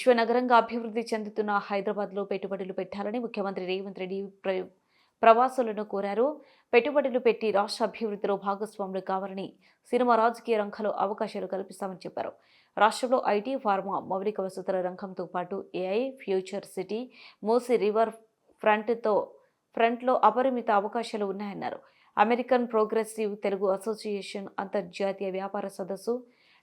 విశ్వనగరంగా అభివృద్ధి చెందుతున్న హైదరాబాద్లో పెట్టుబడులు పెట్టాలని ముఖ్యమంత్రి రేవంత్ రెడ్డి ప్రవాసులను కోరారు. పెట్టుబడులు పెట్టి రాష్ట్ర అభివృద్ధిలో భాగస్వాములు కావాలని, సినిమా రాజకీయ రంగంలో అవకాశాలు కల్పిస్తామని చెప్పారు. రాష్ట్రంలో ఐటీ, ఫార్మా, మౌలిక వసతుల రంగంతో పాటు AI, future city, Musi river ఫ్రంట్లో అపరిమిత అవకాశాలు ఉన్నాయన్నారు. అమెరికన్ ప్రోగ్రెసివ్ తెలుగు అసోసియేషన్ అంతర్జాతీయ వ్యాపార సదస్సు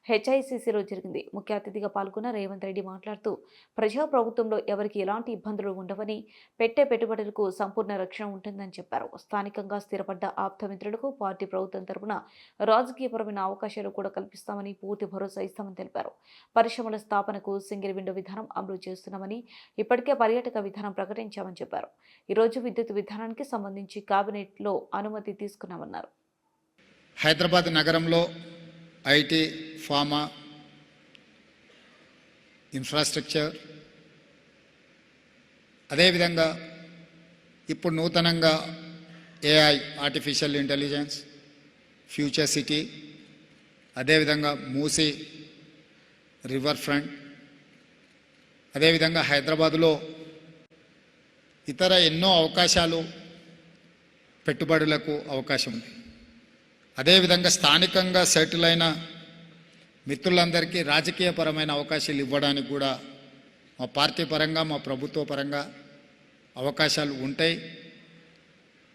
హెచ్ఐసిసిలో జరిగింది. ముఖ్య అతిథిగా పాల్గొన్న రేవంత్ రెడ్డి మాట్లాడుతూ, ప్రజాప్రభుత్వంలో ఎవరికి ఎలాంటి ఇబ్బందులు ఉండవని, పెట్టే పెట్టుబడులకు సంపూర్ణ రక్షణ ఉంటుందని చెప్పారు. స్థానికంగా స్థిరపడ్డ ఆప్తమిత్రులకు పార్టీ ప్రభుత్వం తరపున రాజకీయపరమైన అవకాశాలు కూడా కల్పిస్తామని పూర్తి భరోసా ఇస్తామని తెలిపారు. పరిశ్రమల స్థాపనకు సింగిల్ విండో విధానం అమలు చేస్తున్నామని, ఇప్పటికే పర్యాటక విధానం ప్రకటించామని చెప్పారు. ఈరోజు విద్యుత్ విధానానికి సంబంధించి కేబినెట్లో అనుమతి తీసుకున్నామన్నారు. హైదరాబాద్ నగరంలో ఐటీ, ఫార్మా, ఇన్ఫ్రాస్ట్రక్చర్, అదేవిధంగా ఇప్పుడు నూతనంగా AI, artificial intelligence, future city, అదేవిధంగా మూసీ రివర్ ఫ్రంట్, అదేవిధంగా హైదరాబాదులో ఇతర ఎన్నో అవకాశాలు, పెట్టుబడులకు అవకాశం ఉంది. అదేవిధంగా స్థానికంగా సెటిల్ అయిన మిత్రులందరికీ రాజకీయపరమైన అవకాశాలు ఇవ్వడానికి కూడా మా పార్టీ పరంగా, మా ప్రభుత్వ పరంగా అవకాశాలు ఉంటాయి.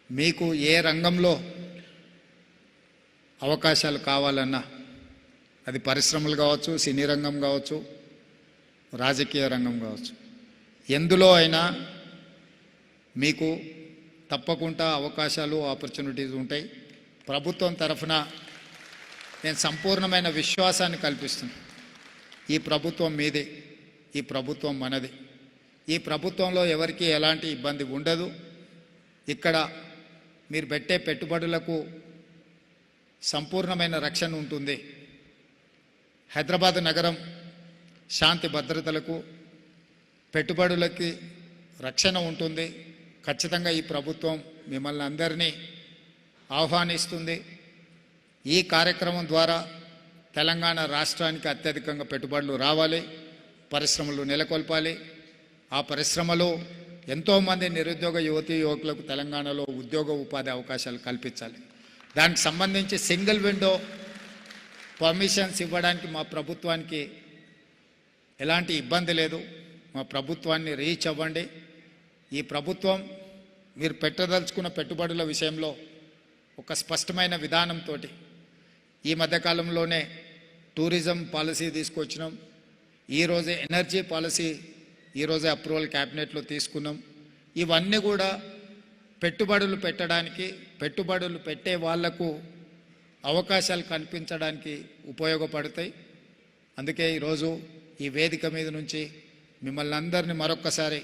మీకు ఏ రంగంలో అవకాశాలు కావాలన్నా, అది పరిశ్రమలు కావచ్చు, సినీ రంగం కావచ్చు, రాజకీయ రంగం కావచ్చు, ఎందులో అయినా మీకు తప్పకుండా అవకాశాలు, ఆపర్చునిటీస్ ఉంటాయి. ప్రభుత్వం తరఫున నేను సంపూర్ణమైన విశ్వాసాన్ని కల్పిస్తున్నాను. ఈ ప్రభుత్వం మీదే, ఈ ప్రభుత్వం మనది. ఈ ప్రభుత్వంలో ఎవరికి ఎలాంటి ఇబ్బంది ఉండదు. ఇక్కడ మీరు పెట్టే పెట్టుబడులకు సంపూర్ణమైన రక్షణ ఉంటుంది. హైదరాబాద్ నగరం శాంతి భద్రతలకు, పెట్టుబడులకి రక్షణ ఉంటుంది. ఖచ్చితంగా ఈ ప్రభుత్వం మిమ్మల్ని అందరినీ ఆహ్వానిస్తుంది. ఈ కార్యక్రమం ద్వారా తెలంగాణ రాష్ట్రానికి అత్యధికంగా పెట్టుబడులు రావాలి, పరిశ్రమలు నెలకొల్పాలి. ఆ పరిశ్రమలో ఎంతోమంది నిరుద్యోగ యువతీ యువకులకు తెలంగాణలో ఉద్యోగ ఉపాధి అవకాశాలు కల్పించాలి. దానికి సంబంధించి సింగిల్ విండో పర్మిషన్స్ ఇవ్వడానికి మా ప్రభుత్వానికి ఎలాంటి ఇబ్బంది లేదు. మా ప్రభుత్వాన్ని రీచ్ అవ్వండి. ఈ ప్రభుత్వం మీరు పెట్టదలుచుకున్న పెట్టుబడుల విషయంలో ఒక స్పష్టమైన విధానంతో ఈ మధ్యకాలంలోనే టూరిజం పాలసీ తీసుకొచ్చినాం. ఈరోజే ఎనర్జీ పాలసీ ఈరోజే అప్రూవల్ క్యాబినెట్లో తీసుకున్నాం. ఇవన్నీ కూడా పెట్టుబడులు పెట్టడానికి, పెట్టుబడులు పెట్టే వాళ్లకు అవకాశాలు కల్పించడానికి ఉపయోగపడతాయి. అందుకే ఈరోజు ఈ వేదిక మీద నుంచి మిమ్మల్ని అందరినీ మరొక్కసారి